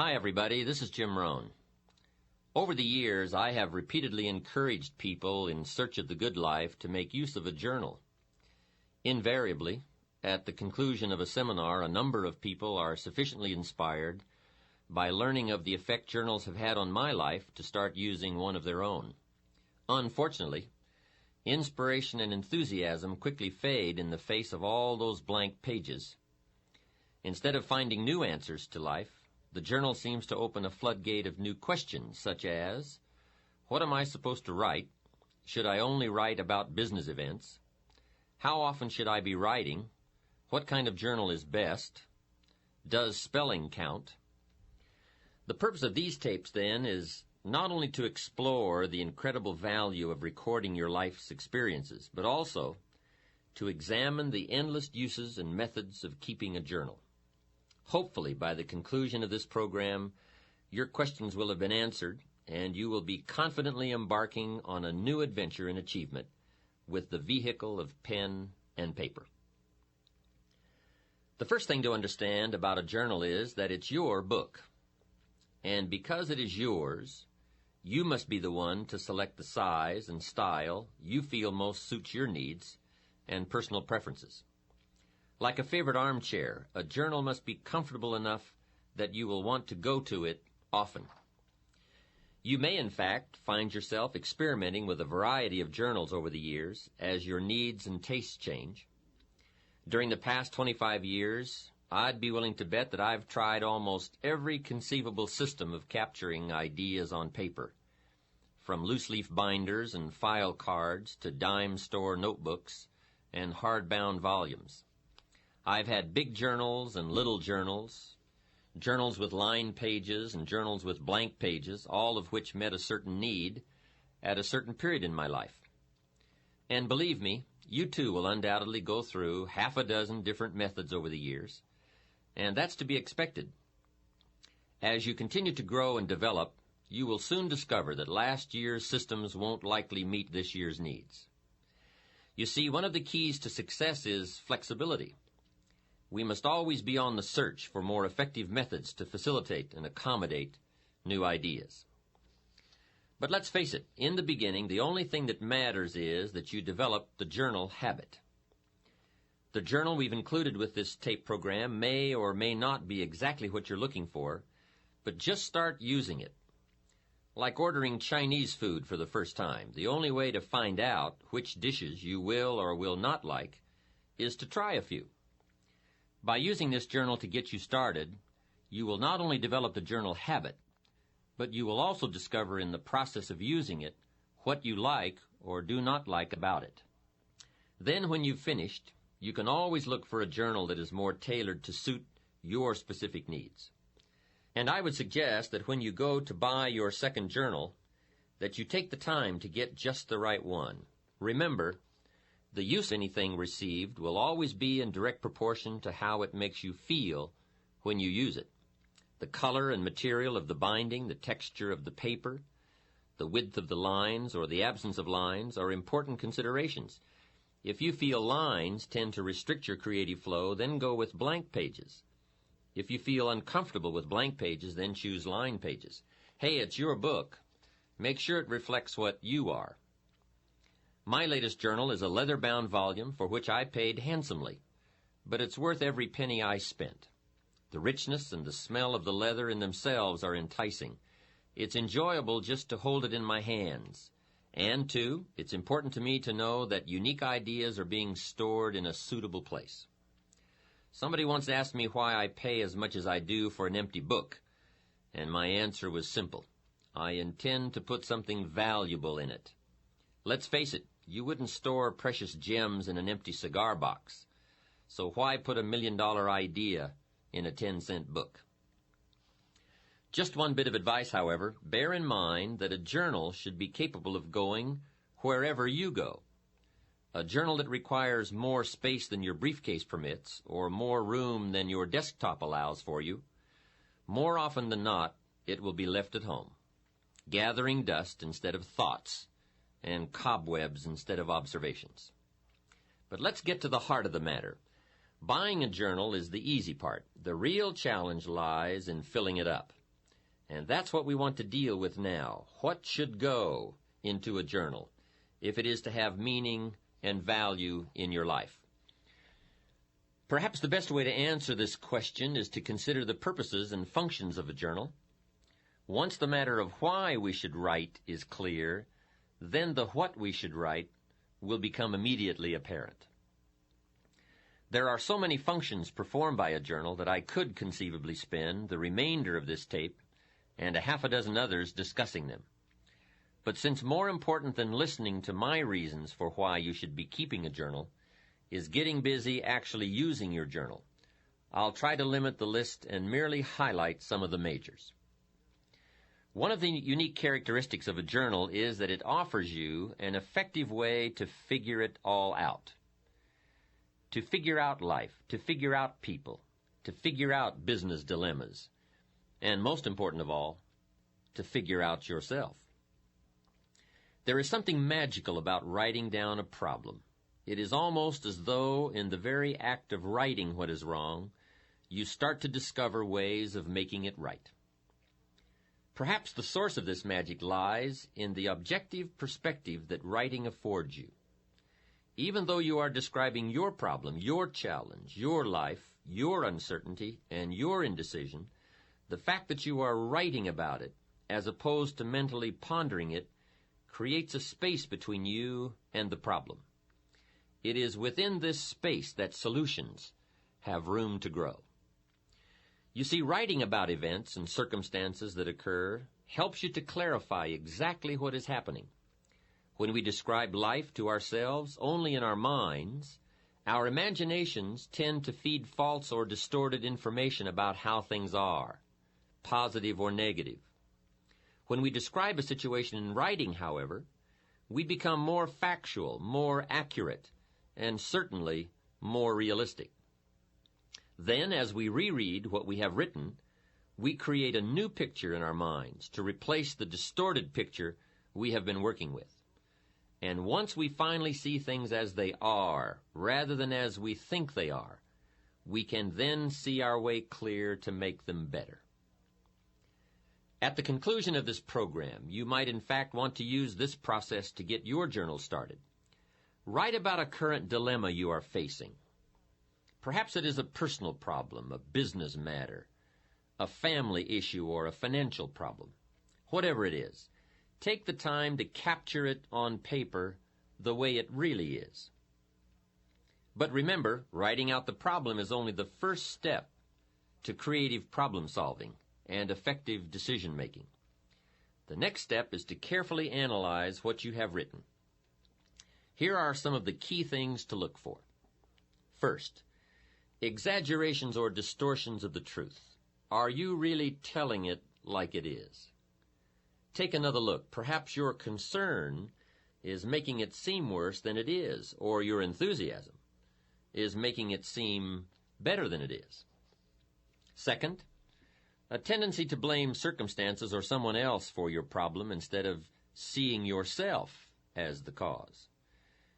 Hi, everybody. This is Jim Rohn. Over the years, I have repeatedly encouraged people in search of the good life to make use of a journal. Invariably, at the conclusion of a seminar, a number of people are sufficiently inspired by learning of the effect journals have had on my life to start using one of their own. Unfortunately, inspiration and enthusiasm quickly fade in the face of all those blank pages. Instead of finding new answers to life, the journal seems to open a floodgate of new questions, such as, what am I supposed to write? Should I only write about business events? How often should I be writing? What kind of journal is best? Does spelling count? The purpose of these tapes, then, is not only to explore the incredible value of recording your life's experiences, but also to examine the endless uses and methods of keeping a journal. Hopefully, by the conclusion of this program, your questions will have been answered, and you will be confidently embarking on a new adventure in achievement with the vehicle of pen and paper. The first thing to understand about a journal is that it's your book. And because it is yours, you must be the one to select the size and style you feel most suits your needs and personal preferences. Like a favorite armchair, a journal must be comfortable enough that you will want to go to it often. You may, in fact, find yourself experimenting with a variety of journals over the years as your needs and tastes change. During the past 25 years, I'd be willing to bet that I've tried almost every conceivable system of capturing ideas on paper, from loose-leaf binders and file cards to dime store notebooks and hardbound volumes. I've had big journals and little journals, journals with lined pages and journals with blank pages, all of which met a certain need at a certain period in my life. And believe me, you too will undoubtedly go through half a dozen different methods over the years, and that's to be expected. As you continue to grow and develop, you will soon discover that last year's systems won't likely meet this year's needs. You see, one of the keys to success is flexibility. We must always be on the search for more effective methods to facilitate and accommodate new ideas. But let's face it, in the beginning, the only thing that matters is that you develop the journal habit. The journal we've included with this tape program may or may not be exactly what you're looking for, but just start using it. Like ordering Chinese food for the first time, the only way to find out which dishes you will or will not like is to try a few. By using this journal to get you started, you will not only develop the journal habit, but you will also discover in the process of using it what you like or do not like about it. Then when you've finished, you can always look for a journal that is more tailored to suit your specific needs. And I would suggest that when you go to buy your second journal, that you take the time to get just the right one. Remember, the use of anything received will always be in direct proportion to how it makes you feel when you use it. The color and material of the binding, the texture of the paper, the width of the lines or the absence of lines are important considerations. If you feel lines tend to restrict your creative flow, then go with blank pages. If you feel uncomfortable with blank pages, then choose line pages. Hey, it's your book. Make sure it reflects what you are. My latest journal is a leather-bound volume for which I paid handsomely, but it's worth every penny I spent. The richness and the smell of the leather in themselves are enticing. It's enjoyable just to hold it in my hands. And, too, it's important to me to know that unique ideas are being stored in a suitable place. Somebody once asked me why I pay as much as I do for an empty book, and my answer was simple. I intend to put something valuable in it. Let's face it, you wouldn't store precious gems in an empty cigar box. So why put a $1 million idea in a 10-cent book? Just one bit of advice, however. Bear in mind that a journal should be capable of going wherever you go. A journal that requires more space than your briefcase permits or more room than your desktop allows for you, more often than not, it will be left at home, gathering dust instead of thoughts and cobwebs instead of observations. But let's get to the heart of the matter. Buying a journal is the easy part. The real challenge lies in filling it up. And that's what we want to deal with now. What should go into a journal if it is to have meaning and value in your life? Perhaps the best way to answer this question is to consider the purposes and functions of a journal. Once the matter of why we should write is clear, then the what we should write will become immediately apparent. There are so many functions performed by a journal that I could conceivably spend the remainder of this tape and a half a dozen others discussing them. But since more important than listening to my reasons for why you should be keeping a journal is getting busy actually using your journal, I'll try to limit the list and merely highlight some of the majors. One of the unique characteristics of a journal is that it offers you an effective way to figure it all out. To figure out life, to figure out people, to figure out business dilemmas, and most important of all, to figure out yourself. There is something magical about writing down a problem. It is almost as though, in the very act of writing what is wrong, you start to discover ways of making it right. Perhaps the source of this magic lies in the objective perspective that writing affords you. Even though you are describing your problem, your challenge, your life, your uncertainty, and your indecision, the fact that you are writing about it, as opposed to mentally pondering it, creates a space between you and the problem. It is within this space that solutions have room to grow. You see, writing about events and circumstances that occur helps you to clarify exactly what is happening. When we describe life to ourselves only in our minds, our imaginations tend to feed false or distorted information about how things are, positive or negative. When we describe a situation in writing, however, we become more factual, more accurate, and certainly more realistic. Then, as we reread what we have written, we create a new picture in our minds to replace the distorted picture we have been working with. And once we finally see things as they are, rather than as we think they are, we can then see our way clear to make them better. At the conclusion of this program, you might in fact want to use this process to get your journal started. Write about a current dilemma you are facing. Perhaps it is a personal problem, a business matter, a family issue, or a financial problem. Whatever it is, take the time to capture it on paper the way it really is. But remember, writing out the problem is only the first step to creative problem solving and effective decision making. The next step is to carefully analyze what you have written. Here are some of the key things to look for. First, exaggerations or distortions of the truth. Are you really telling it like it is? Take another look. Perhaps your concern is making it seem worse than it is, or your enthusiasm is making it seem better than it is. Second, a tendency to blame circumstances or someone else for your problem instead of seeing yourself as the cause.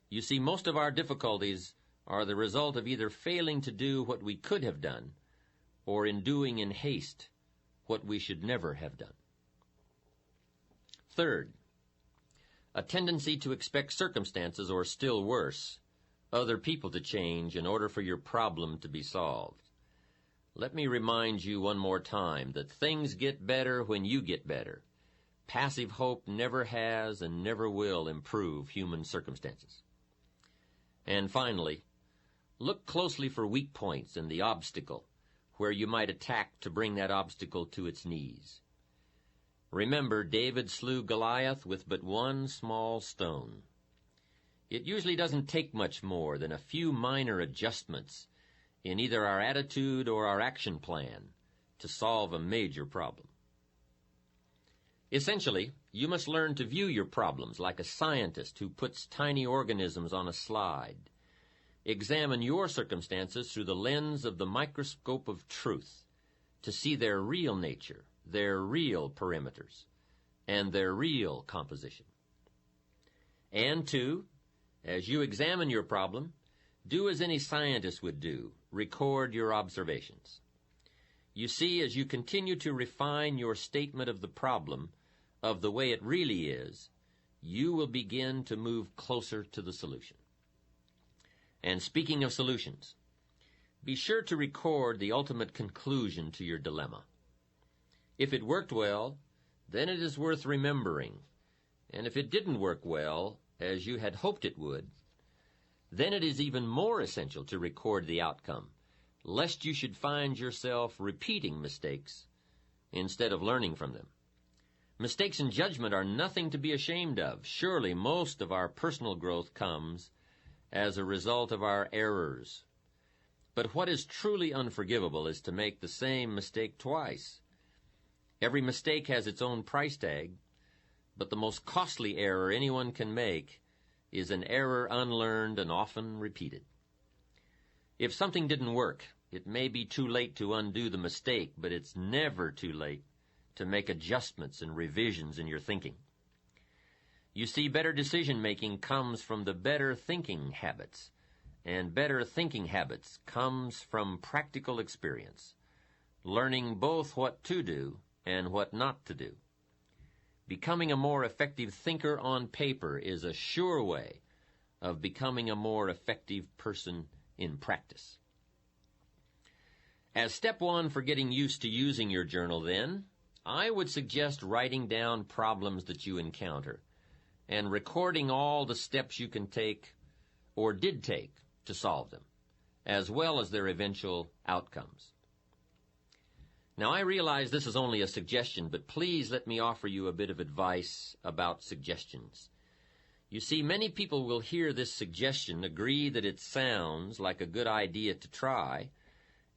You see, most of our difficulties are the result of either failing to do what we could have done or in doing in haste what we should never have done. Third, a tendency to expect circumstances, or still worse, other people to change in order for your problem to be solved. Let me remind you one more time that things get better when you get better. Passive hope never has and never will improve human circumstances. And finally, look closely for weak points in the obstacle where you might attack to bring that obstacle to its knees. Remember, David slew Goliath with but one small stone. It usually doesn't take much more than a few minor adjustments in either our attitude or our action plan to solve a major problem. Essentially, you must learn to view your problems like a scientist who puts tiny organisms on a slide. Examine your circumstances through the lens of the microscope of truth to see their real nature, their real perimeters, and their real composition. And two, as you examine your problem, do as any scientist would do. Record your observations. You see, as you continue to refine your statement of the problem, of the way it really is, you will begin to move closer to the solution. And speaking of solutions, be sure to record the ultimate conclusion to your dilemma. If it worked well, then it is worth remembering. And if it didn't work well, as you had hoped it would, then it is even more essential to record the outcome, lest you should find yourself repeating mistakes instead of learning from them. Mistakes in judgment are nothing to be ashamed of. Surely most of our personal growth comes as a result of our errors. But what is truly unforgivable is to make the same mistake twice. Every mistake has its own price tag, but the most costly error anyone can make is an error unlearned and often repeated. If something didn't work, it may be too late to undo the mistake, but it's never too late to make adjustments and revisions in your thinking. You see, better decision-making comes from the better thinking habits, and better thinking habits comes from practical experience, learning both what to do and what not to do. Becoming a more effective thinker on paper is a sure way of becoming a more effective person in practice. As step one for getting used to using your journal, then, I would suggest writing down problems that you encounter and recording all the steps you can take or did take to solve them, as well as their eventual outcomes. Now, I realize this is only a suggestion, but please let me offer you a bit of advice about suggestions. You see, many people will hear this suggestion, agree that it sounds like a good idea to try,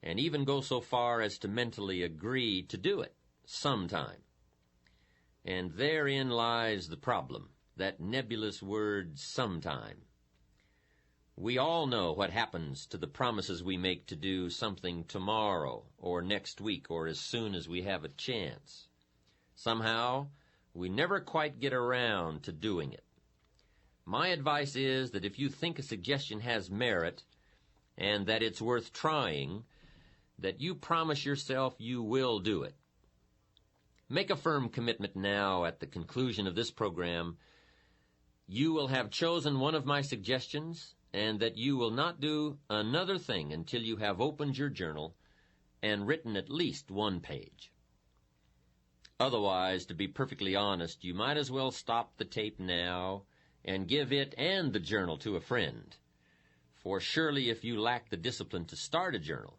and even go so far as to mentally agree to do it sometime. And therein lies the problem, that nebulous word sometime. We all know what happens to the promises we make to do something tomorrow or next week or as soon as we have a chance. Somehow, we never quite get around to doing it. My advice is that if you think a suggestion has merit and that it's worth trying, that you promise yourself you will do it. Make a firm commitment now at the conclusion of this program. You will have chosen one of my suggestions, and that you will not do another thing until you have opened your journal and written at least one page. Otherwise, to be perfectly honest, you might as well stop the tape now and give it and the journal to a friend. For surely if you lack the discipline to start a journal,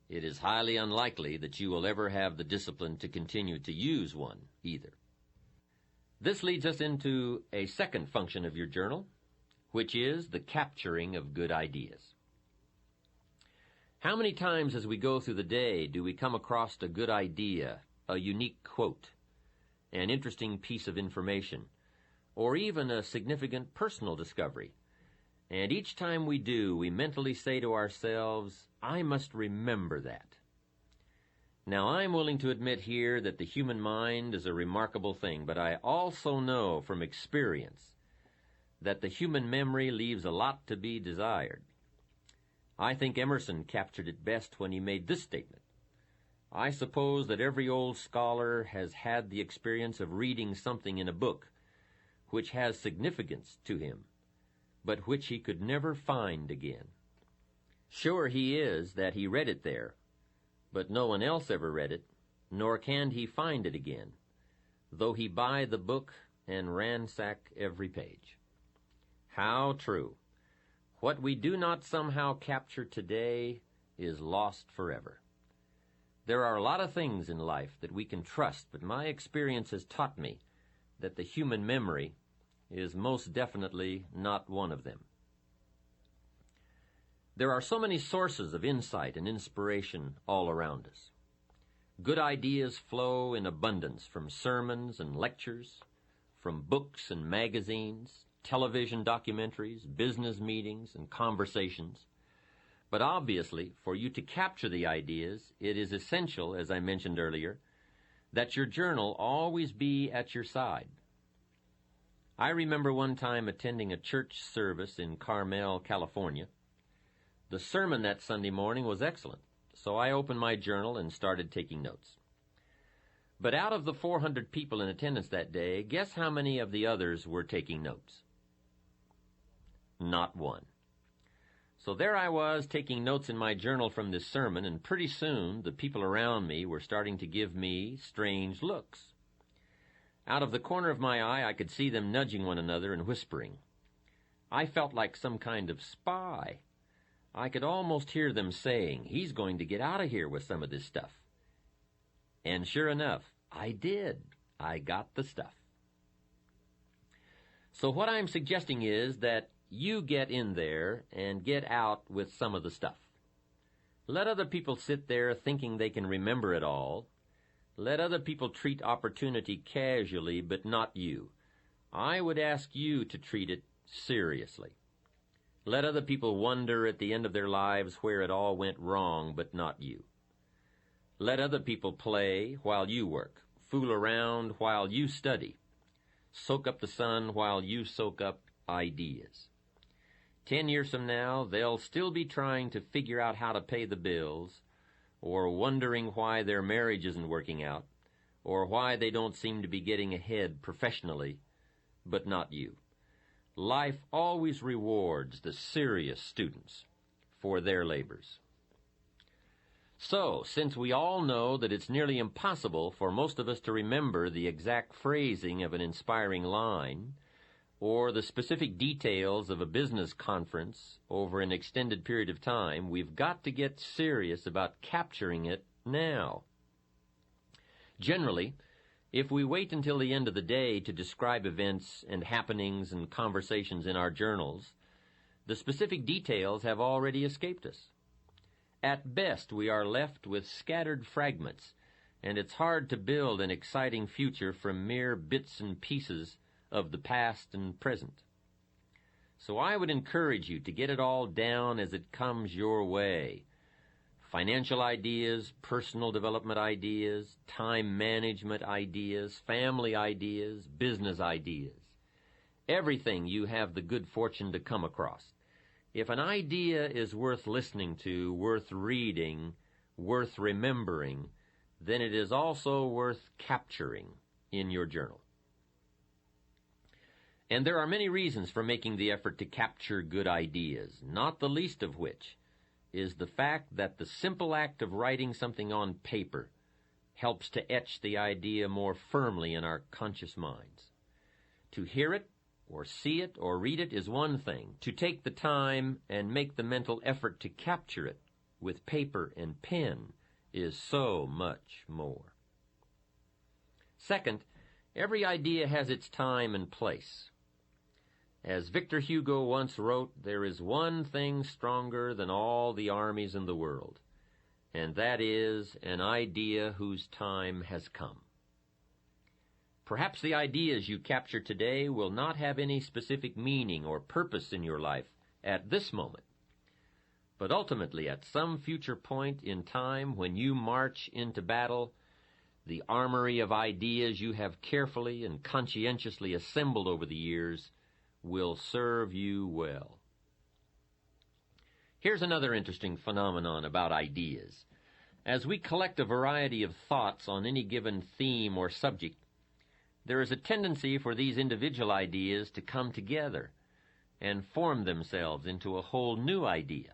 it is highly unlikely that you will ever have the discipline to continue to use one either. This leads us into a second function of your journal, which is the capturing of good ideas. How many times as we go through the day do we come across a good idea, a unique quote, an interesting piece of information, or even a significant personal discovery? And each time we do, we mentally say to ourselves, I must remember that. Now, I'm willing to admit here that the human mind is a remarkable thing, but I also know from experience that the human memory leaves a lot to be desired. I think Emerson captured it best when he made this statement. I suppose that every old scholar has had the experience of reading something in a book which has significance to him, but which he could never find again. Sure he is that he read it there, but no one else ever read it, nor can he find it again, though he buy the book and ransack every page. How true. What we do not somehow capture today is lost forever. There are a lot of things in life that we can trust, but my experience has taught me that the human memory is most definitely not one of them. There are so many sources of insight and inspiration all around us. Good ideas flow in abundance from sermons and lectures, from books and magazines, television documentaries, business meetings, and conversations. But obviously, for you to capture the ideas, it is essential, as I mentioned earlier, that your journal always be at your side. I remember one time attending a church service in Carmel, California. The sermon that Sunday morning was excellent, so I opened my journal and started taking notes. But out of the 400 people in attendance that day, guess how many of the others were taking notes? Not one. So there I was, taking notes in my journal from this sermon, and pretty soon the people around me were starting to give me strange looks. Out of the corner of my eye, I could see them nudging one another and whispering. I felt like some kind of spy. I could almost hear them saying, "He's going to get out of here with some of this stuff." And sure enough, I did. I got the stuff. So what I'm suggesting is that you get in there and get out with some of the stuff. Let other people sit there thinking they can remember it all. Let other people treat opportunity casually, but not you. I would ask you to treat it seriously. Let other people wonder at the end of their lives where it all went wrong, but not you. Let other people play while you work, fool around while you study, soak up the sun while you soak up ideas. 10 years from now, they'll still be trying to figure out how to pay the bills, or wondering why their marriage isn't working out, or why they don't seem to be getting ahead professionally, but not you. Life always rewards the serious students for their labors. So, since we all know that it's nearly impossible for most of us to remember the exact phrasing of an inspiring line, or the specific details of a business conference over an extended period of time, we've got to get serious about capturing it now. Generally, if we wait until the end of the day to describe events and happenings and conversations in our journals, the specific details have already escaped us. At best, we are left with scattered fragments, and it's hard to build an exciting future from mere bits and pieces of the past and present. So I would encourage you to get it all down as it comes your way. Financial ideas, personal development ideas, time management ideas, family ideas, business ideas. Everything you have the good fortune to come across. If an idea is worth listening to, worth reading, worth remembering, then it is also worth capturing in your journal. And there are many reasons for making the effort to capture good ideas, not the least of which is the fact that the simple act of writing something on paper helps to etch the idea more firmly in our conscious minds. To hear it, or see it, or read it is one thing. To take the time and make the mental effort to capture it with paper and pen is so much more. Second, every idea has its time and place. As Victor Hugo once wrote, there is one thing stronger than all the armies in the world, and that is an idea whose time has come. Perhaps the ideas you capture today will not have any specific meaning or purpose in your life at this moment, but ultimately at some future point in time when you march into battle, the armory of ideas you have carefully and conscientiously assembled over the years will serve you well. Here's another interesting phenomenon about ideas. As we collect a variety of thoughts on any given theme or subject, there is a tendency for these individual ideas to come together and form themselves into a whole new idea,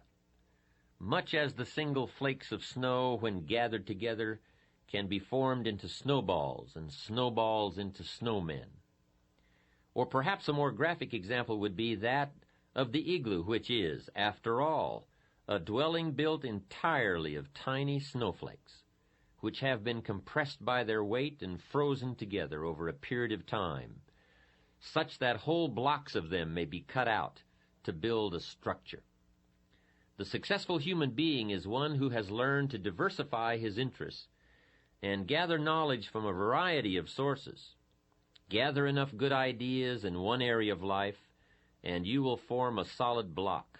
much as the single flakes of snow, when gathered together, can be formed into snowballs and snowballs into snowmen. Or perhaps a more graphic example would be that of the igloo, which is, after all, a dwelling built entirely of tiny snowflakes, which have been compressed by their weight and frozen together over a period of time, such that whole blocks of them may be cut out to build a structure. The successful human being is one who has learned to diversify his interests and gather knowledge from a variety of sources. Gather enough good ideas in one area of life, and you will form a solid block.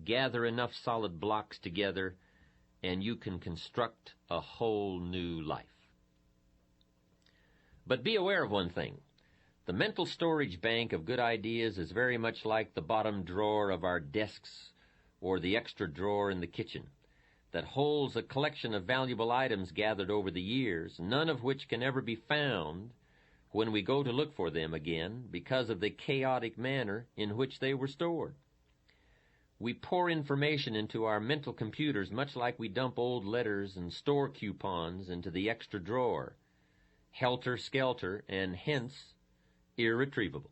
Gather enough solid blocks together, and you can construct a whole new life. But be aware of one thing. The mental storage bank of good ideas is very much like the bottom drawer of our desks or the extra drawer in the kitchen. that holds a collection of valuable items gathered over the years, none of which can ever be found when we go to look for them again because of the chaotic manner in which they were stored. We pour information into our mental computers much like we dump old letters and store coupons into the extra drawer, helter-skelter, and hence irretrievable.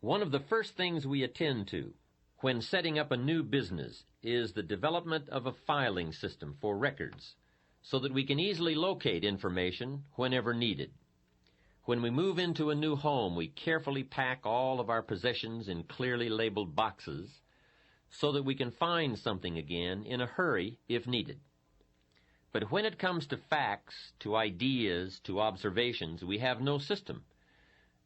One of the first things we attend to when setting up a new business is the development of a filing system for records so that we can easily locate information whenever needed. When we move into a new home, we carefully pack all of our possessions in clearly labeled boxes so that we can find something again in a hurry if needed. But when it comes to facts, to ideas, to observations, we have no system,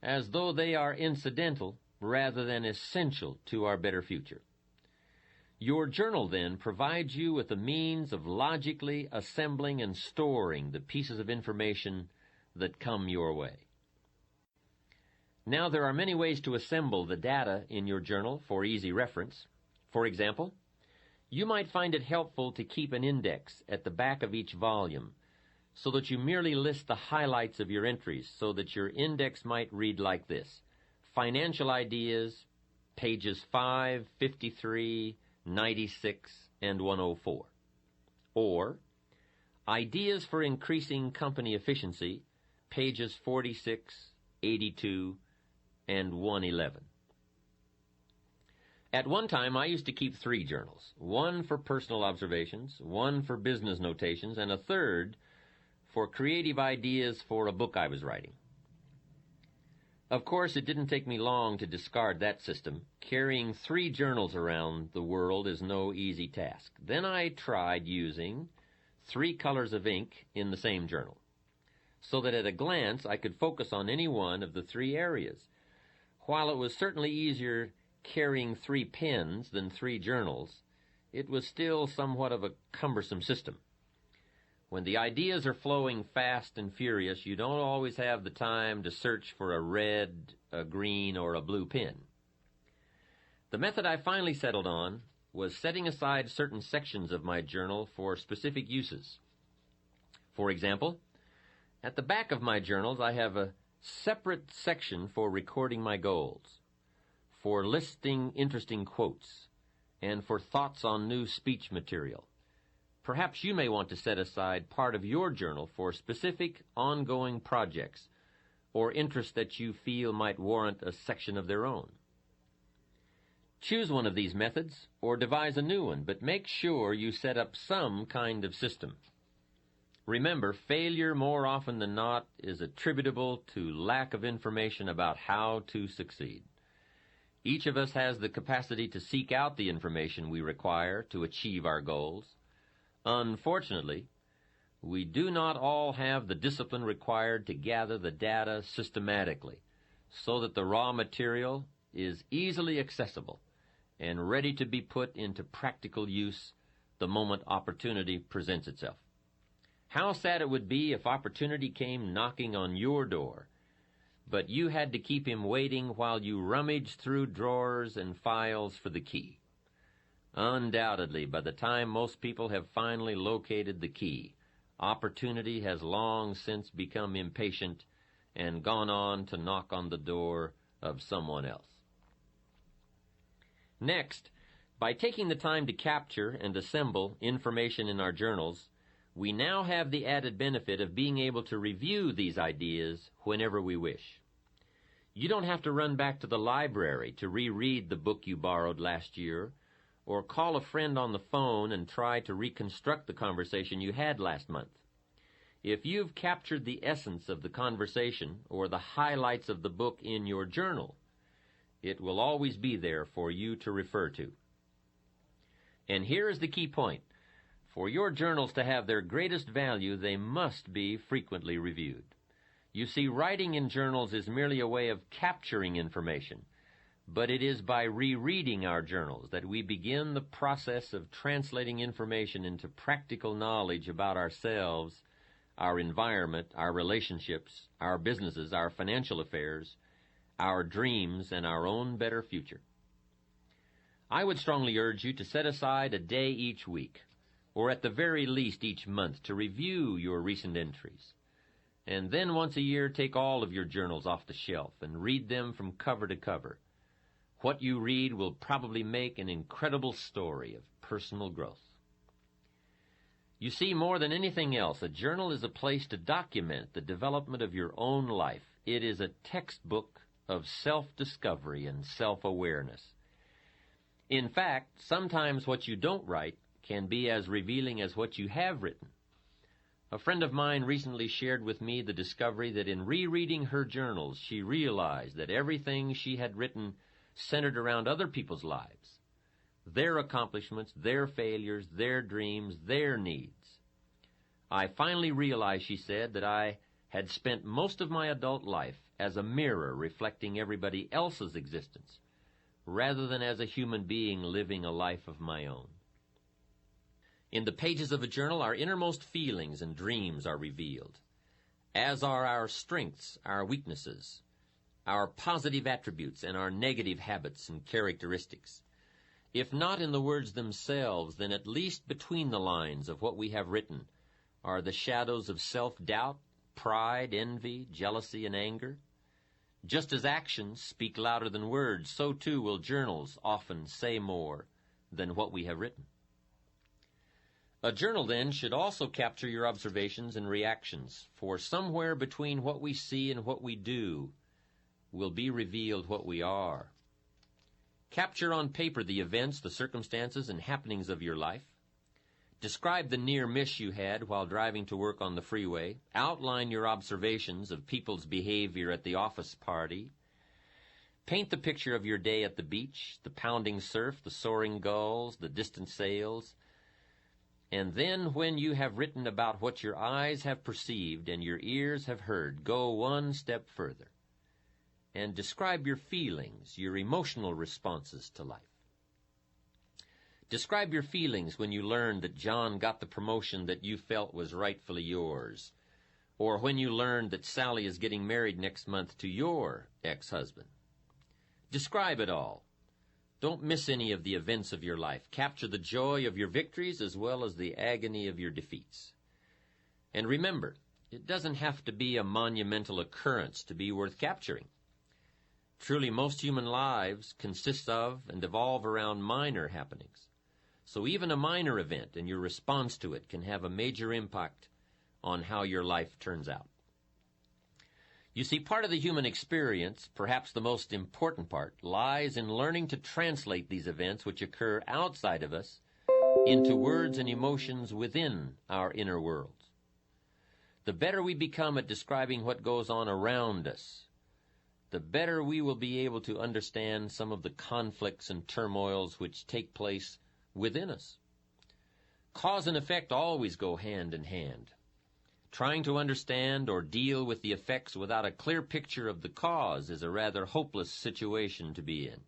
as though they are incidental rather than essential to our better future. Your journal, then, provides you with the means of logically assembling and storing the pieces of information that come your way. Now, there are many ways to assemble the data in your journal for easy reference. For example, you might find it helpful to keep an index at the back of each volume so that you merely list the highlights of your entries so that your index might read like this: Financial Ideas, pages 5, 53, 96, and 104. Or, Ideas for Increasing Company Efficiency, pages 46, 82, and 111. At one time, I used to keep 3 journals, one for personal observations, one for business notations, and a third for creative ideas for a book I was writing. Of course, it didn't take me long to discard that system. Carrying 3 journals around the world is no easy task. Then I tried using 3 colors of ink in the same journal, so that at a glance I could focus on any one of the 3 areas. While it was certainly easier carrying 3 pens than 3 journals, it was still somewhat of a cumbersome system. When the ideas are flowing fast and furious, you don't always have the time to search for a red, a green, or a blue pen. The method I finally settled on was setting aside certain sections of my journal for specific uses. For example, at the back of my journals I have a separate section for recording my goals, for listing interesting quotes, and for thoughts on new speech material. Perhaps you may want to set aside part of your journal for specific ongoing projects or interests that you feel might warrant a section of their own. Choose one of these methods or devise a new one, but make sure you set up some kind of system. Remember, failure more often than not is attributable to lack of information about how to succeed. Each of us has the capacity to seek out the information we require to achieve our goals. Unfortunately, we do not all have the discipline required to gather the data systematically so that the raw material is easily accessible and ready to be put into practical use the moment opportunity presents itself. How sad it would be if opportunity came knocking on your door, but you had to keep him waiting while you rummaged through drawers and files for the key. Undoubtedly, by the time most people have finally located the key, opportunity has long since become impatient and gone on to knock on the door of someone else. Next, by taking the time to capture and assemble information in our journals, we now have the added benefit of being able to review these ideas whenever we wish. You don't have to run back to the library to reread the book you borrowed last year, or call a friend on the phone and try to reconstruct the conversation you had last month. If you've captured the essence of the conversation or the highlights of the book in your journal, it will always be there for you to refer to. And here is the key point. For your journals to have their greatest value, they must be frequently reviewed. You see, writing in journals is merely a way of capturing information, but it is by rereading our journals that we begin the process of translating information into practical knowledge about ourselves, our environment, our relationships, our businesses, our financial affairs, our dreams, and our own better future. I would strongly urge you to set aside a day each week or at the very least each month, to review your recent entries. And then once a year, take all of your journals off the shelf and read them from cover to cover. What you read will probably make an incredible story of personal growth. You see, more than anything else, a journal is a place to document the development of your own life. It is a textbook of self-discovery and self-awareness. In fact, sometimes what you don't write can be as revealing as what you have written. A friend of mine recently shared with me the discovery that in rereading her journals, she realized that everything she had written centered around other people's lives, their accomplishments, their failures, their dreams, their needs. I finally realized, she said, that I had spent most of my adult life as a mirror reflecting everybody else's existence, rather than as a human being living a life of my own. In the pages of a journal, our innermost feelings and dreams are revealed, as are our strengths, our weaknesses, our positive attributes, and our negative habits and characteristics. If not in the words themselves, then at least between the lines of what we have written are the shadows of self-doubt, pride, envy, jealousy, and anger. Just as actions speak louder than words, so too will journals often say more than what we have written. A journal, then, should also capture your observations and reactions, for somewhere between what we see and what we do will be revealed what we are. Capture on paper the events, the circumstances, and happenings of your life. Describe the near miss you had while driving to work on the freeway. Outline your observations of people's behavior at the office party. Paint the picture of your day at the beach, the pounding surf, the soaring gulls, the distant sails. And then, when you have written about what your eyes have perceived and your ears have heard, go one step further and describe your feelings, your emotional responses to life. Describe your feelings when you learned that John got the promotion that you felt was rightfully yours, or when you learned that Sally is getting married next month to your ex-husband. Describe it all. Don't miss any of the events of your life. Capture the joy of your victories as well as the agony of your defeats. And remember, it doesn't have to be a monumental occurrence to be worth capturing. Truly, most human lives consist of and evolve around minor happenings. So even a minor event and your response to it can have a major impact on how your life turns out. You see, part of the human experience, perhaps the most important part, lies in learning to translate these events which occur outside of us into words and emotions within our inner worlds. The better we become at describing what goes on around us, the better we will be able to understand some of the conflicts and turmoils which take place within us. Cause and effect always go hand in hand. Trying to understand or deal with the effects without a clear picture of the cause is a rather hopeless situation to be in.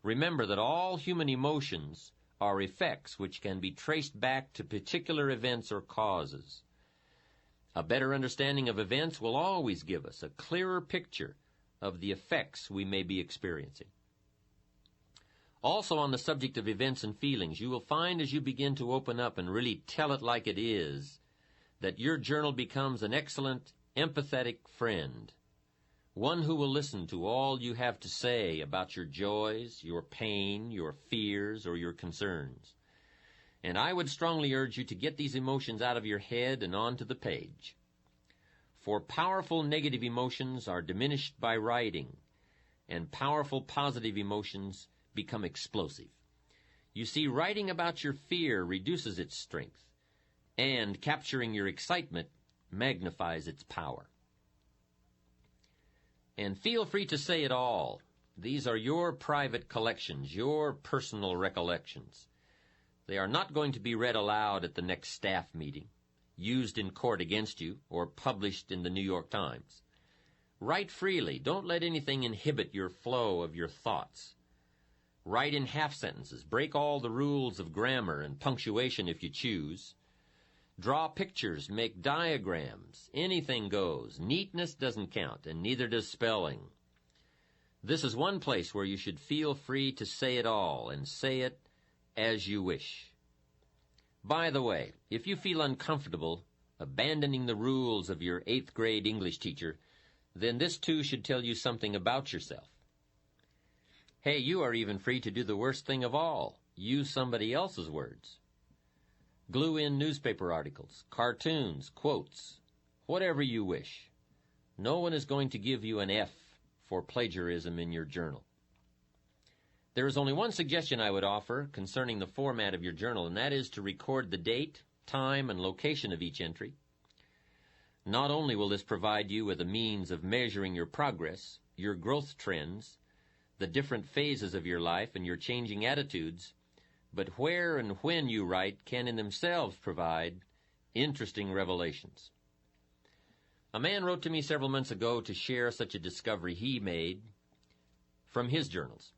Remember that all human emotions are effects which can be traced back to particular events or causes. A better understanding of events will always give us a clearer picture of the effects we may be experiencing. Also, on the subject of events and feelings, you will find as you begin to open up and really tell it like it is, that your journal becomes an excellent, empathetic friend, one who will listen to all you have to say about your joys, your pain, your fears, or your concerns. And I would strongly urge you to get these emotions out of your head and onto the page. For powerful negative emotions are diminished by writing, and powerful positive emotions become explosive. You see, writing about your fear reduces its strength, and capturing your excitement magnifies its power. And feel free to say it all. These are your private collections, your personal recollections. They are not going to be read aloud at the next staff meeting, used in court against you, or published in the New York Times. Write freely. Don't let anything inhibit your flow of your thoughts. Write in half sentences. Break all the rules of grammar and punctuation if you choose. Draw pictures, make diagrams. Anything goes. Neatness doesn't count, and neither does spelling. This is one place where you should feel free to say it all, and say it as you wish. By the way, if you feel uncomfortable abandoning the rules of your 8th grade English teacher, then this too should tell you something about yourself. Hey, you are even free to do the worst thing of all. Use somebody else's words. Glue in newspaper articles, cartoons, quotes, whatever you wish. No one is going to give you an F for plagiarism in your journal. There is only one suggestion I would offer concerning the format of your journal, and that is to record the date, time, and location of each entry. Not only will this provide you with a means of measuring your progress, your growth trends, the different phases of your life, and your changing attitudes, but where and when you write can in themselves provide interesting revelations. A man wrote to me several months ago to share such a discovery he made from his journals.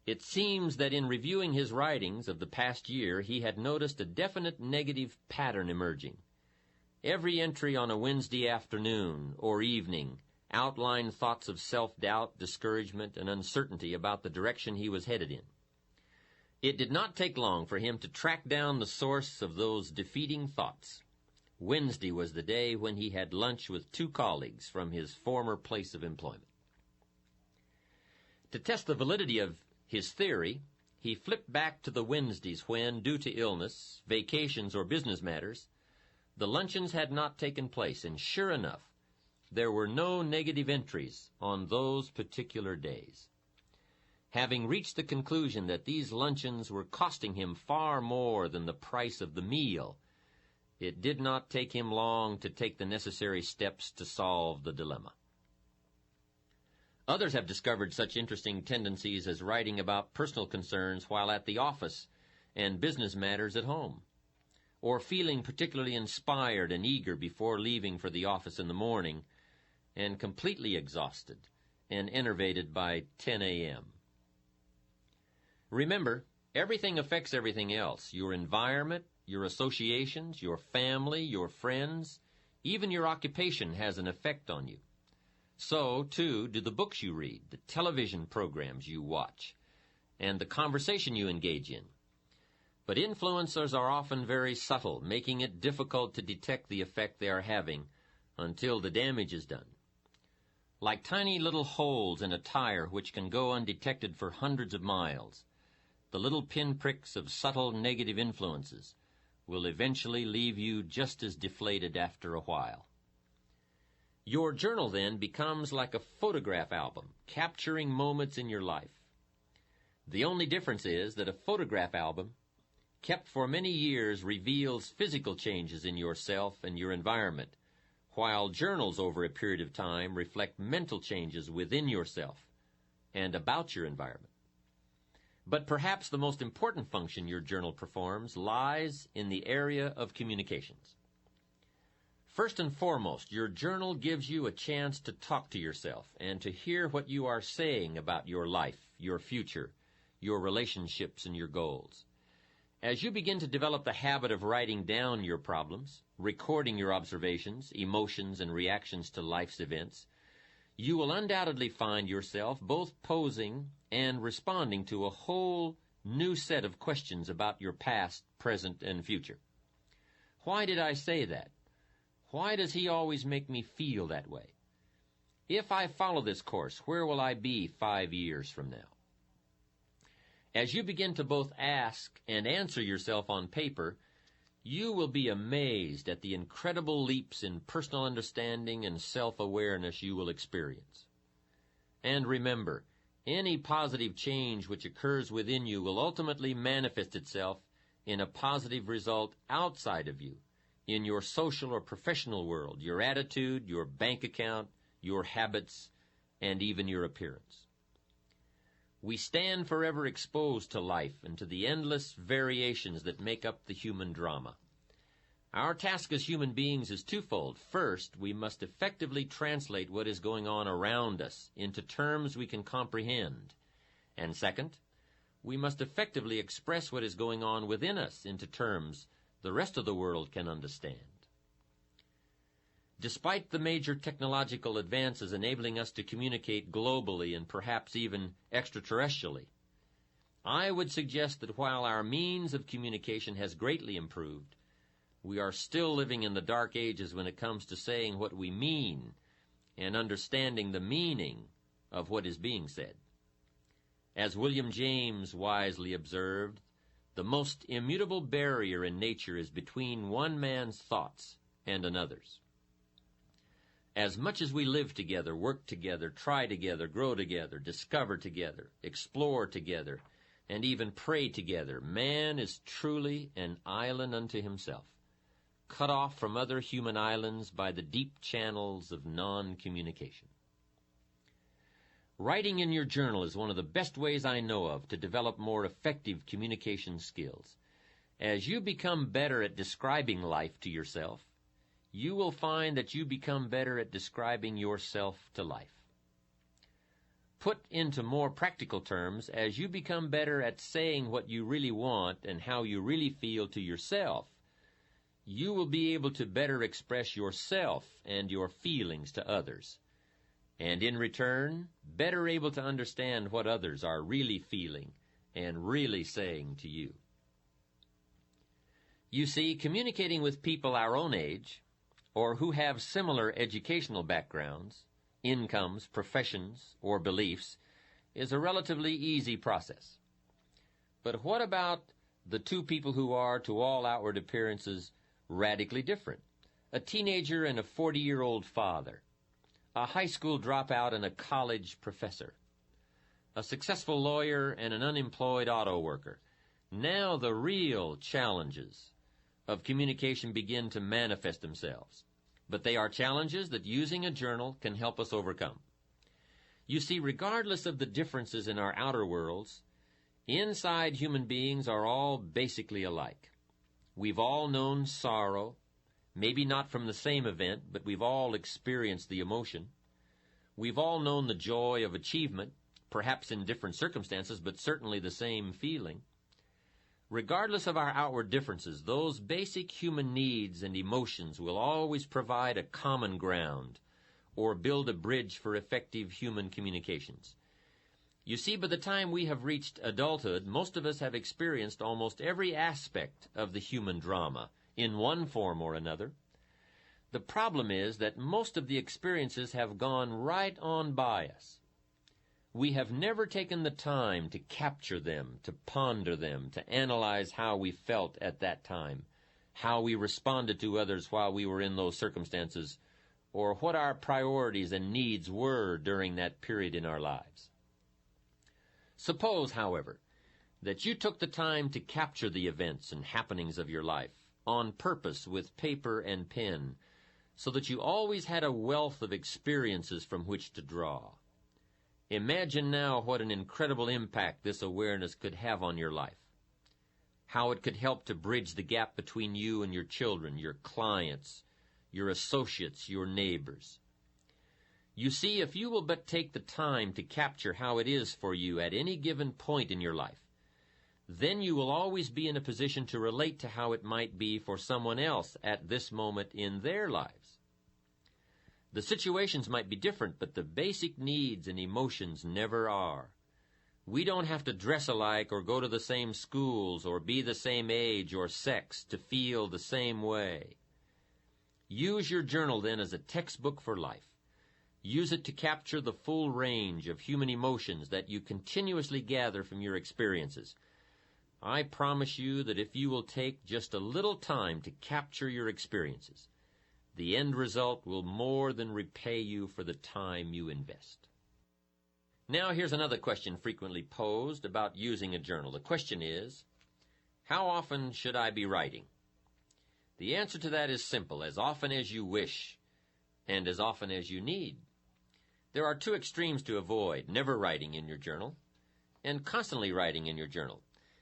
It seems that in reviewing his writings of the past year, he had noticed a definite negative pattern emerging. Every entry on a Wednesday afternoon or evening outlined thoughts of self-doubt, discouragement, and uncertainty about the direction he was headed in. It did not take long for him to track down the source of those defeating thoughts. Wednesday was the day when he had lunch with 2 colleagues from his former place of employment. To test the validity of his theory, he flipped back to the Wednesdays when, due to illness, vacations, or business matters, the luncheons had not taken place, and sure enough, there were no negative entries on those particular days. Having reached the conclusion that these luncheons were costing him far more than the price of the meal, it did not take him long to take the necessary steps to solve the dilemma. Others have discovered such interesting tendencies as writing about personal concerns while at the office and business matters at home, or feeling particularly inspired and eager before leaving for the office in the morning, and completely exhausted and enervated by 10 a.m. Remember, everything affects everything else. Your environment, your associations, your family, your friends, even your occupation has an effect on you. So, too, do the books you read, the television programs you watch, and the conversation you engage in. But influencers are often very subtle, making it difficult to detect the effect they are having until the damage is done. Like tiny little holes in a tire which can go undetected for hundreds of miles, the little pinpricks of subtle negative influences will eventually leave you just as deflated after a while. Your journal then becomes like a photograph album, capturing moments in your life. The only difference is that a photograph album, kept for many years, reveals physical changes in yourself and your environment, while journals over a period of time reflect mental changes within yourself and about your environment. But perhaps the most important function your journal performs lies in the area of communications. First and foremost, your journal gives you a chance to talk to yourself and to hear what you are saying about your life, your future, your relationships, and your goals. As you begin to develop the habit of writing down your problems, recording your observations, emotions, and reactions to life's events, you will undoubtedly find yourself both posing and responding to a whole new set of questions about your past, present, and future. Why did I say that? Why does he always make me feel that way? If I follow this course, where will I be 5 years from now? As you begin to both ask and answer yourself on paper, you will be amazed at the incredible leaps in personal understanding and self-awareness you will experience. And remember, any positive change which occurs within you will ultimately manifest itself in a positive result outside of you, in your social or professional world, your attitude, your bank account, your habits, and even your appearance. We stand forever exposed to life and to the endless variations that make up the human drama. Our task as human beings is twofold. First, we must effectively translate what is going on around us into terms we can comprehend. And second, we must effectively express what is going on within us into terms the rest of the world can understand. Despite the major technological advances enabling us to communicate globally and perhaps even extraterrestrially, I would suggest that while our means of communication has greatly improved, we are still living in the dark ages when it comes to saying what we mean and understanding the meaning of what is being said. As William James wisely observed, the most immutable barrier in nature is between one man's thoughts and another's. As much as we live together, work together, try together, grow together, discover together, explore together, and even pray together, man is truly an island unto himself, cut off from other human islands by the deep channels of non-communication. Writing in your journal is one of the best ways I know of to develop more effective communication skills. As you become better at describing life to yourself, you will find that you become better at describing yourself to life. Put into more practical terms, as you become better at saying what you really want and how you really feel to yourself, you will be able to better express yourself and your feelings to others, and in return, better able to understand what others are really feeling and really saying to you. You see, communicating with people our own age, or who have similar educational backgrounds, incomes, professions, or beliefs, is a relatively easy process. But what about the two people who are, to all outward appearances, radically different? A teenager and a 40-year-old father, a high school dropout and a college professor, a successful lawyer and an unemployed auto worker. Now the real challenges of communication begin to manifest themselves. But they are challenges that using a journal can help us overcome. You see, regardless of the differences in our outer worlds, inside human beings are all basically alike. We've all known sorrow, maybe not from the same event, but we've all experienced the emotion. We've all known the joy of achievement, perhaps in different circumstances, but certainly the same feeling. Regardless of our outward differences, those basic human needs and emotions will always provide a common ground or build a bridge for effective human communications. You see, by the time we have reached adulthood, most of us have experienced almost every aspect of the human drama in one form or another. The problem is that most of the experiences have gone right on by us. We have never taken the time to capture them, to ponder them, to analyze how we felt at that time, how we responded to others while we were in those circumstances, or what our priorities and needs were during that period in our lives. Suppose, however, that you took the time to capture the events and happenings of your life on purpose with paper and pen, so that you always had a wealth of experiences from which to draw. Imagine now what an incredible impact this awareness could have on your life, how it could help to bridge the gap between you and your children, your clients, your associates, your neighbors. You see, if you will but take the time to capture how it is for you at any given point in your life, then you will always be in a position to relate to how it might be for someone else at this moment in their lives. The situations might be different, but the basic needs and emotions never are. We don't have to dress alike or go to the same schools or be the same age or sex to feel the same way. Use your journal then as a textbook for life. Use it to capture the full range of human emotions that you continuously gather from your experiences. I promise you that if you will take just a little time to capture your experiences, the end result will more than repay you for the time you invest. Now here's another question frequently posed about using a journal. The question is, how often should I be writing? The answer to that is simple: as often as you wish and as often as you need. There are two extremes to avoid: never writing in your journal and constantly writing in your journal.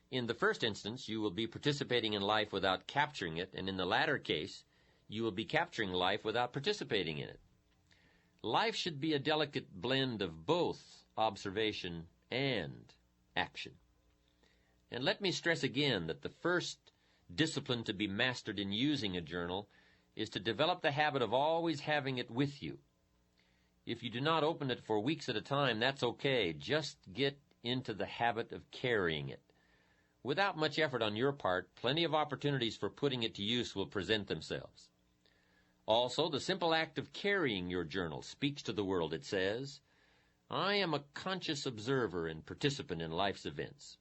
In the first instance, you will be participating in life without capturing it, and in the latter case, you will be capturing life without participating in it. Life should be a delicate blend of both observation and action. And let me stress again that the first discipline to be mastered in using a journal is to develop the habit of always having it with you. If you do not open it for weeks at a time, that's okay. Just get into the habit of carrying it. Without much effort on your part, plenty of opportunities for putting it to use will present themselves. Also, the simple act of carrying your journal speaks to the world. It says, "I am a conscious observer and participant in life's events."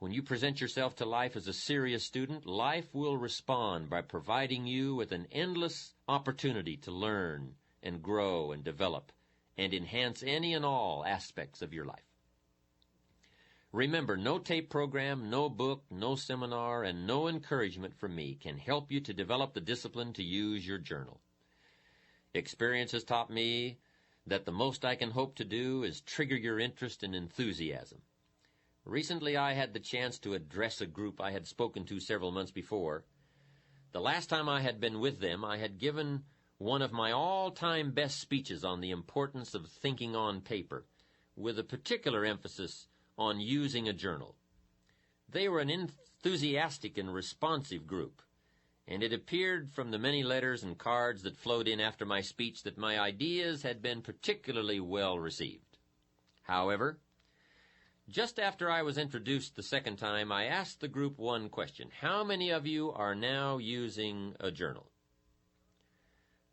When you present yourself to life as a serious student, life will respond by providing you with an endless opportunity to learn and grow and develop and enhance any and all aspects of your life. Remember, no tape program, no book, no seminar, and no encouragement from me can help you to develop the discipline to use your journal. Experience has taught me that the most I can hope to do is trigger your interest and enthusiasm. Recently, I had the chance to address a group I had spoken to several months before. The last time I had been with them, I had given one of my all-time best speeches on the importance of thinking on paper, with a particular emphasis on using a journal. They were an enthusiastic and responsive group, and it appeared from the many letters and cards that flowed in after my speech that my ideas had been particularly well received. However, just after I was introduced the second time, I asked the group one question: how many of you are now using a journal?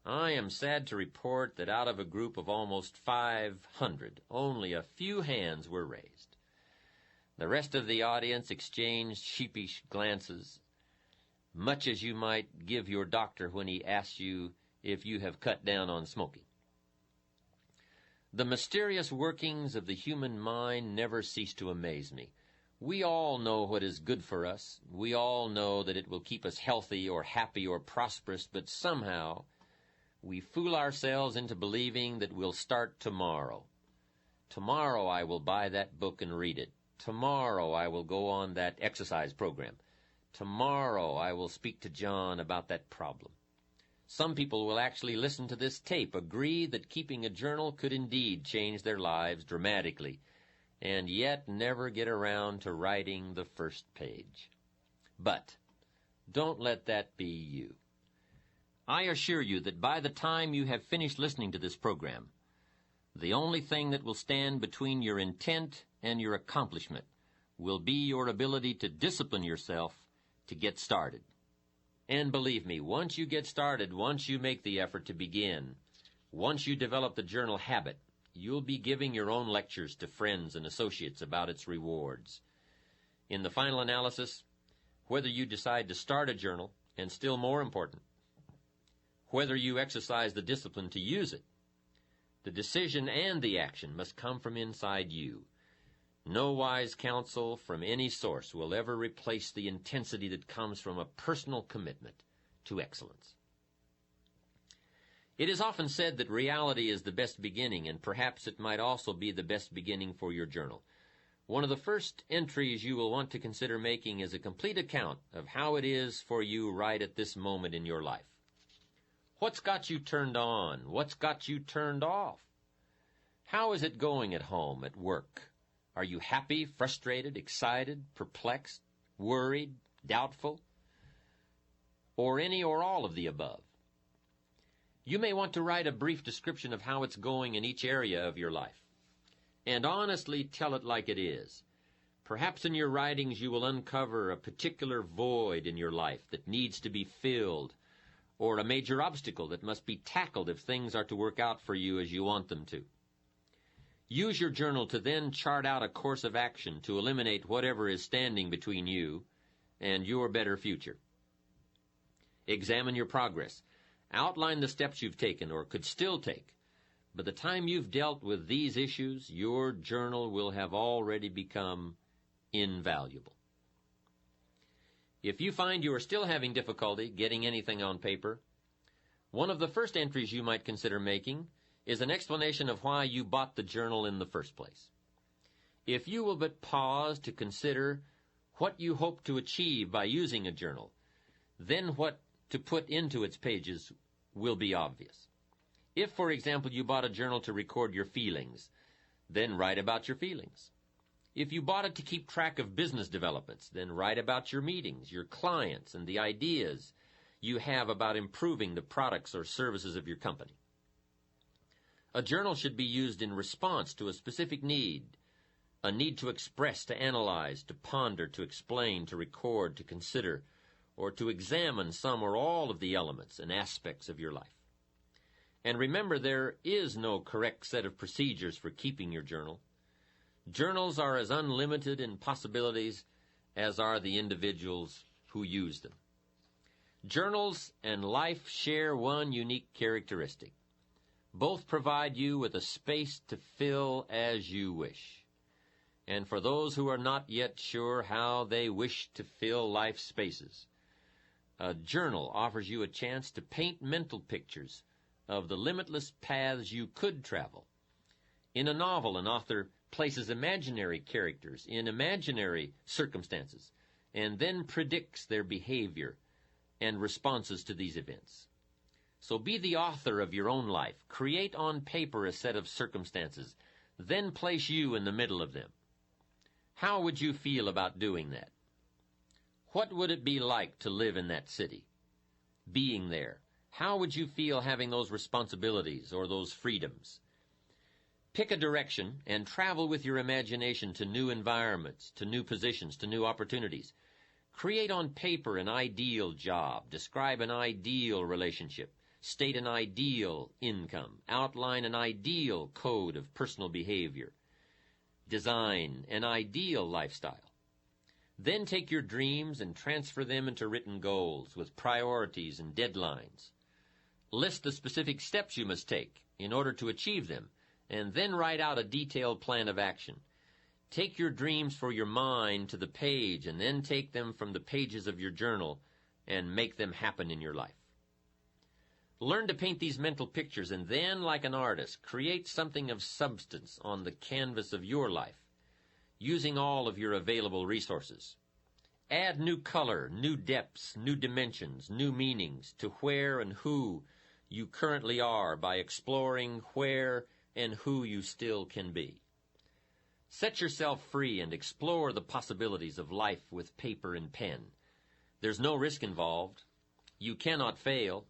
I am sad to report that out of a group of almost 500, only a few hands were raised. The rest of the audience exchanged sheepish glances, much as you might give your doctor when he asks you if you have cut down on smoking. The mysterious workings of the human mind never cease to amaze me. We all know what is good for us. We all know that it will keep us healthy or happy or prosperous, but somehow we fool ourselves into believing that we'll start tomorrow. Tomorrow I will buy that book and read it. Tomorrow I will go on that exercise program. Tomorrow I will speak to John about that problem. Some people will actually listen to this tape, agree that keeping a journal could indeed change their lives dramatically, and yet never get around to writing the first page. But don't let that be you. I assure you that by the time you have finished listening to this program, the only thing that will stand between your intent and your accomplishment will be your ability to discipline yourself to get started. And believe me, once you get started, once you make the effort to begin, once you develop the journal habit, you'll be giving your own lectures to friends and associates about its rewards. In the final analysis, whether you decide to start a journal, and still more important, whether you exercise the discipline to use it, the decision and the action must come from inside you. No wise counsel from any source will ever replace the intensity that comes from a personal commitment to excellence. It is often said that reality is the best beginning, and perhaps it might also be the best beginning for your journal. One of the first entries you will want to consider making is a complete account of how it is for you right at this moment in your life. What's got you turned on? What's got you turned off? How is it going at home, at work? Are you happy, frustrated, excited, perplexed, worried, doubtful, or any or all of the above? You may want to write a brief description of how it's going in each area of your life, and honestly tell it like it is. Perhaps in your writings you will uncover a particular void in your life that needs to be filled, or a major obstacle that must be tackled if things are to work out for you as you want them to. Use your journal to then chart out a course of action to eliminate whatever is standing between you and your better future. Examine your progress. Outline the steps you've taken or could still take. By the time you've dealt with these issues, your journal will have already become invaluable. If you find you are still having difficulty getting anything on paper, one of the first entries you might consider making is an explanation of why you bought the journal in the first place. If you will but pause to consider what you hope to achieve by using a journal, then what to put into its pages will be obvious. If, for example, you bought a journal to record your feelings, then write about your feelings. If you bought it to keep track of business developments, then write about your meetings, your clients, and the ideas you have about improving the products or services of your company. A journal should be used in response to a specific need, a need to express, to analyze, to ponder, to explain, to record, to consider, or to examine some or all of the elements and aspects of your life. And remember, there is no correct set of procedures for keeping your journal. Journals are as unlimited in possibilities as are the individuals who use them. Journals and life share one unique characteristic. Both provide you with a space to fill as you wish. And for those who are not yet sure how they wish to fill life's spaces, a journal offers you a chance to paint mental pictures of the limitless paths you could travel. In a novel, an author places imaginary characters in imaginary circumstances and then predicts their behavior and responses to these events. So be the author of your own life. Create on paper a set of circumstances, then place you in the middle of them. How would you feel about doing that? What would it be like to live in that city? Being there, how would you feel having those responsibilities or those freedoms? Pick a direction and travel with your imagination to new environments, to new positions, to new opportunities. Create on paper an ideal job, describe an ideal relationship, state an ideal income, outline an ideal code of personal behavior, design an ideal lifestyle. Then take your dreams and transfer them into written goals with priorities and deadlines. List the specific steps you must take in order to achieve them, and then write out a detailed plan of action. Take your dreams for your mind to the page, and then take them from the pages of your journal and make them happen in your life. Learn to paint these mental pictures, and then, like an artist, create something of substance on the canvas of your life, using all of your available resources. Add new color, new depths, new dimensions, new meanings to where and who you currently are by exploring where and who you still can be. Set yourself free and explore the possibilities of life with paper and pen. There's no risk involved. You cannot fail.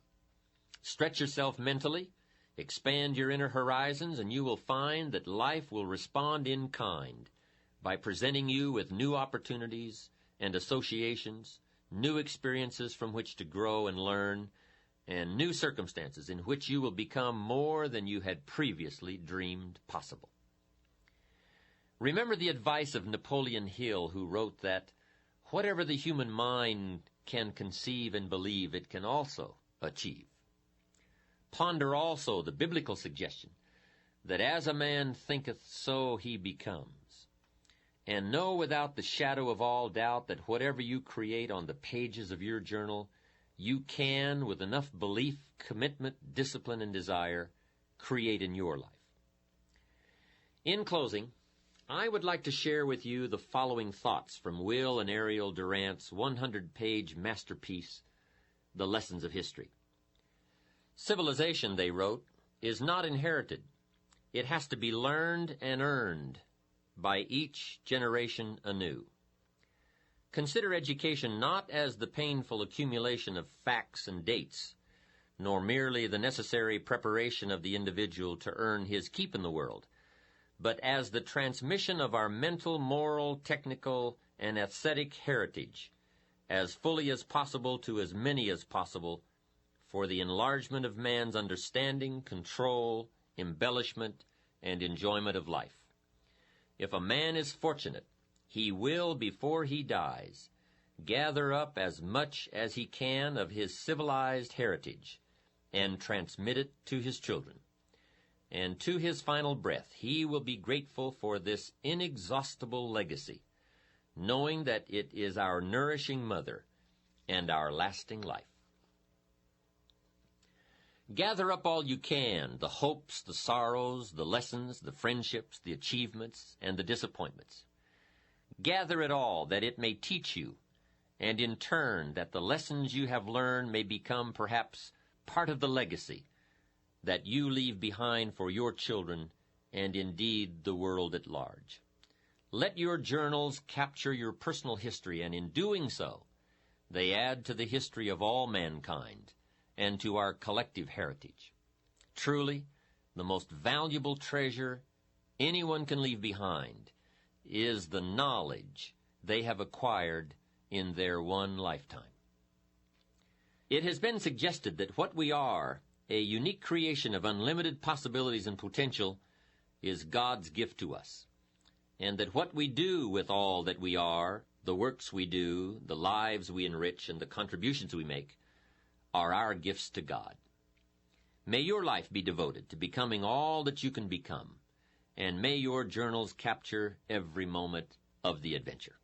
Stretch yourself mentally, expand your inner horizons, and you will find that life will respond in kind by presenting you with new opportunities and associations, new experiences from which to grow and learn, and new circumstances in which you will become more than you had previously dreamed possible. Remember the advice of Napoleon Hill, who wrote that whatever the human mind can conceive and believe, it can also achieve. Ponder also the biblical suggestion that as a man thinketh, so he becomes. And know without the shadow of all doubt that whatever you create on the pages of your journal, you can, with enough belief, commitment, discipline, and desire, create in your life. In closing, I would like to share with you the following thoughts from Will and Ariel Durant's 100-page masterpiece, The Lessons of History. Civilization, they wrote, is not inherited. It has to be learned and earned by each generation anew. Consider education not as the painful accumulation of facts and dates, nor merely the necessary preparation of the individual to earn his keep in the world, but as the transmission of our mental, moral, technical, and aesthetic heritage, as fully as possible to as many as possible, for the enlargement of man's understanding, control, embellishment, and enjoyment of life. If a man is fortunate, he will, before he dies, gather up as much as he can of his civilized heritage and transmit it to his children. And to his final breath, he will be grateful for this inexhaustible legacy, knowing that it is our nourishing mother and our lasting life. Gather up all you can, the hopes, the sorrows, the lessons, the friendships, the achievements, and the disappointments. Gather it all that it may teach you, and in turn that the lessons you have learned may become perhaps part of the legacy that you leave behind for your children and indeed the world at large. Let your journals capture your personal history, and in doing so, they add to the history of all mankind and to our collective heritage. Truly, the most valuable treasure anyone can leave behind is the knowledge they have acquired in their one lifetime. It has been suggested that what we are, a unique creation of unlimited possibilities and potential, is God's gift to us, and that what we do with all that we are, the works we do, the lives we enrich, and the contributions we make, are our gifts to God. May your life be devoted to becoming all that you can become, and may your journals capture every moment of the adventure.